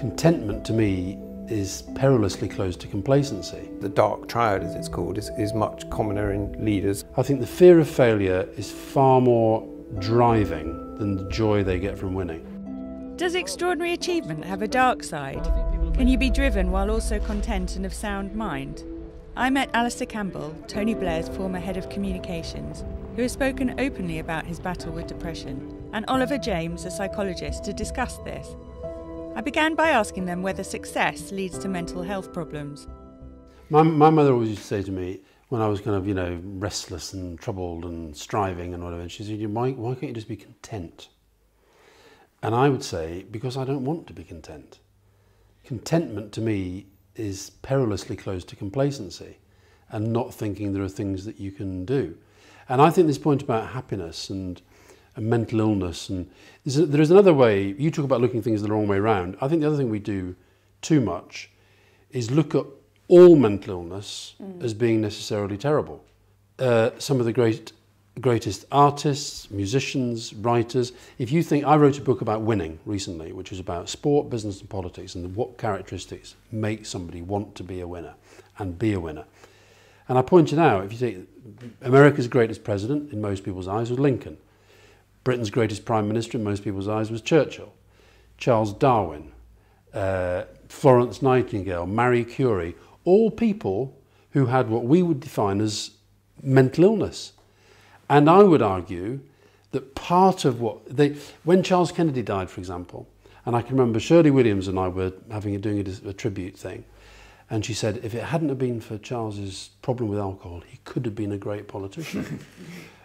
Contentment to me is perilously close to complacency. The dark triad, as it's called, is much commoner in leaders. I think the fear of failure is far more driving than the joy they get from winning. Does extraordinary achievement have a dark side? Can you be driven while also content and of sound mind? I met Alistair Campbell, Tony Blair's former head of communications, who has spoken openly about his battle with depression, and Oliver James, a psychologist, to discuss this. I began by asking them whether success leads to mental health problems. My mother always used to say to me, when I was kind of, restless and troubled and striving and whatever, and she said, why can't you just be content? And I would say, because I don't want to be content. Contentment to me is perilously close to complacency and not thinking there are things that you can do. And I think this point about happiness and mental illness, and there is another way. You talk about looking at things the wrong way around. I think the other thing we do too much is look at all mental illness as being necessarily terrible. Some of the greatest artists, musicians, writers. If you think, I wrote a book about winning recently, which was about sport, business and politics, and what characteristics make somebody want to be a winner and be a winner. And I pointed out, if you take America's greatest president in most people's eyes was Lincoln. Britain's greatest prime minister in most people's eyes was Churchill. Charles Darwin, Florence Nightingale, Marie Curie, all people who had what we would define as mental illness. And I would argue that part of when Charles Kennedy died, for example, and I can remember Shirley Williams and I were doing a tribute thing, and she said, if it hadn't have been for Charles's problem with alcohol, he could have been a great politician.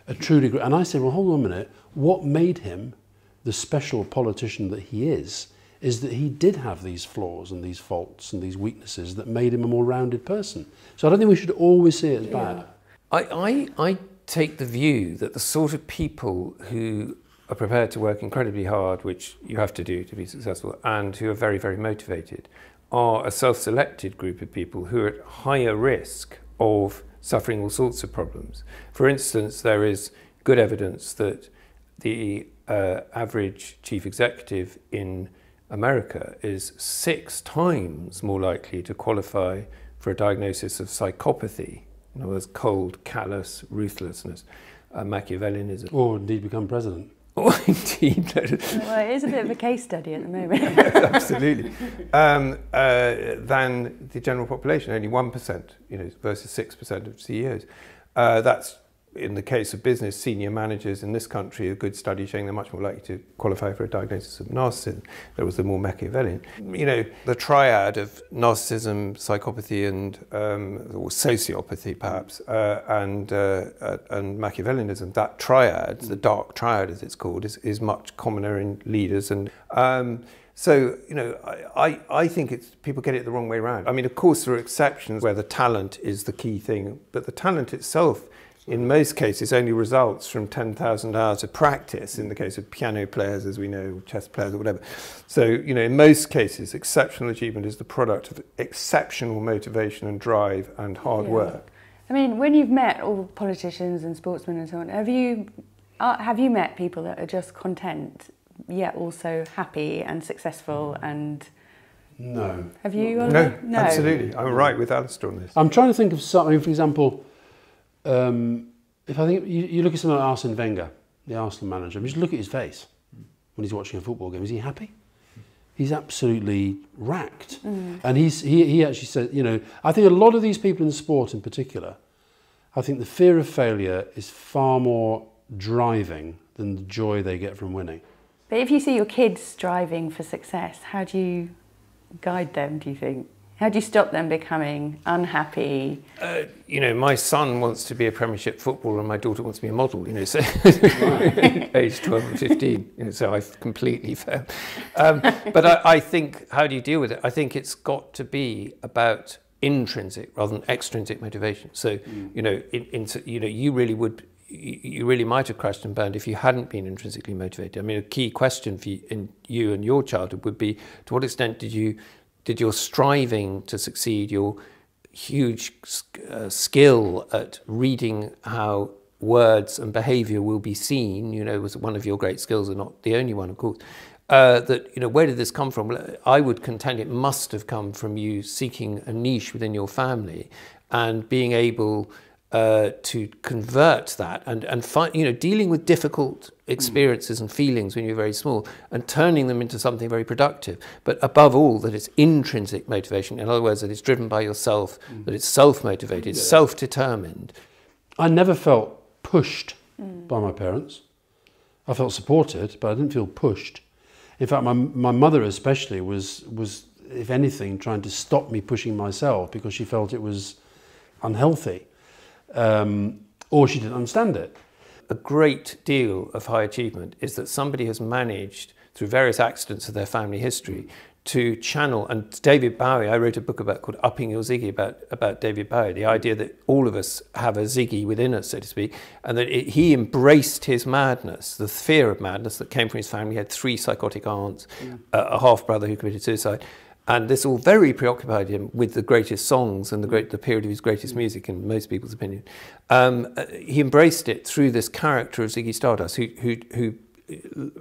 A truly great. And I said, well, hold on a minute. What made him the special politician that he is that he did have these flaws and these faults and these weaknesses that made him a more rounded person. So I don't think we should always see it as bad. I take the view that the sort of people who are prepared to work incredibly hard, which you have to do to be successful, and who are very, very motivated, are a self-selected group of people who are at higher risk of suffering all sorts of problems. For instance, there is good evidence that the average chief executive in America is 6 times more likely to qualify for a diagnosis of psychopathy, in other words, cold, callous, ruthlessness, Machiavellianism. Or indeed become president. Or indeed. Well, it is a bit of a case study at the moment. Yes, absolutely. Than the general population, only 1%, versus 6% of CEOs. That's, in the case of business, senior managers in this country, a good study showing they're much more likely to qualify for a diagnosis of narcissism. That was the more Machiavellian. The triad of narcissism, psychopathy, and or sociopathy, perhaps, and Machiavellianism. That triad, the dark triad, as it's called, is much commoner in leaders. And so, I think people get it the wrong way around. I mean, of course, there are exceptions where the talent is the key thing, but the talent itself, in most cases, only results from 10,000 hours of practice, in the case of piano players, as we know, chess players or whatever. So, in most cases, exceptional achievement is the product of exceptional motivation and drive and hard work. I mean, when you've met all politicians and sportsmen and so on, have you met people that are just content, yet also happy and successful and... No. Have you? No, absolutely. I'm right with Alistair on this. I'm trying to think of something, for example, if I think you look at someone like Arsene Wenger, the Arsenal manager, just look at his face when he's watching a football game. Is he happy? He's absolutely racked. And he actually said, I think a lot of these people in sport in particular, I think the fear of failure is far more driving than the joy they get from winning. But if you see your kids striving for success, how do you guide them, do you think? How do you stop them becoming unhappy? My son wants to be a Premiership footballer and my daughter wants to be a model, so age 12 and 15, so I've completely failed. But I think, how do you deal with it? I think it's got to be about intrinsic rather than extrinsic motivation. So, you really might have crashed and burned if you hadn't been intrinsically motivated. I mean, a key question for you and your childhood would be, to what extent did your striving to succeed, your huge skill at reading how words and behaviour will be seen, was one of your great skills and not the only one, of course, that, you know, where did this come from? Well, I would contend it must have come from you seeking a niche within your family and being able to convert that and find, you know, dealing with difficult experiences and feelings when you're very small and turning them into something very productive. But above all, that it's intrinsic motivation. In other words, that it's driven by yourself, that it's self-motivated, self-determined. I never felt pushed by my parents. I felt supported, but I didn't feel pushed. In fact, my mother especially was, if anything, trying to stop me pushing myself because she felt it was unhealthy, or she didn't understand it. A great deal of high achievement is that somebody has managed, through various accidents of their family history, to channel, and David Bowie, I wrote a book called Upping Your Ziggy about David Bowie, the idea that all of us have a Ziggy within us, so to speak, and that he embraced his madness, the fear of madness that came from his family. He had 3 psychotic aunts, a half-brother who committed suicide, and this all very preoccupied him with the greatest songs and the period of his greatest music, in most people's opinion. He embraced it through this character of Ziggy Stardust, who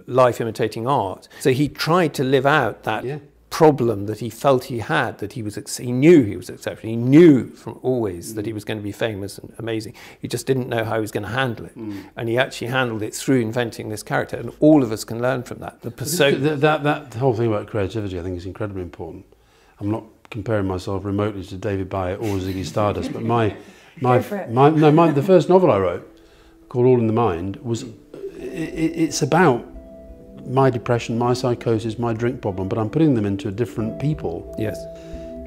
life imitating art. So he tried to live out that problem that he felt he had, that he knew he was exceptional. He knew from always that he was going to be famous and amazing. He just didn't know how he was going to handle it. And he actually handled it through inventing this character. And all of us can learn from that. That whole thing about creativity, I think, is incredibly important. I'm not comparing myself remotely to David Bowie or Ziggy Stardust, but the first novel I wrote, called All in the Mind, was it's about my depression, my psychosis, my drink problem, but I'm putting them into different people. Yes.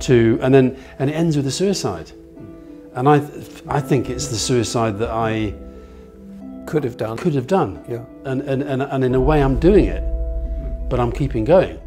And it ends with a suicide, and I think it's the suicide that I could have done. Yeah. And in a way, I'm doing it, but I'm keeping going.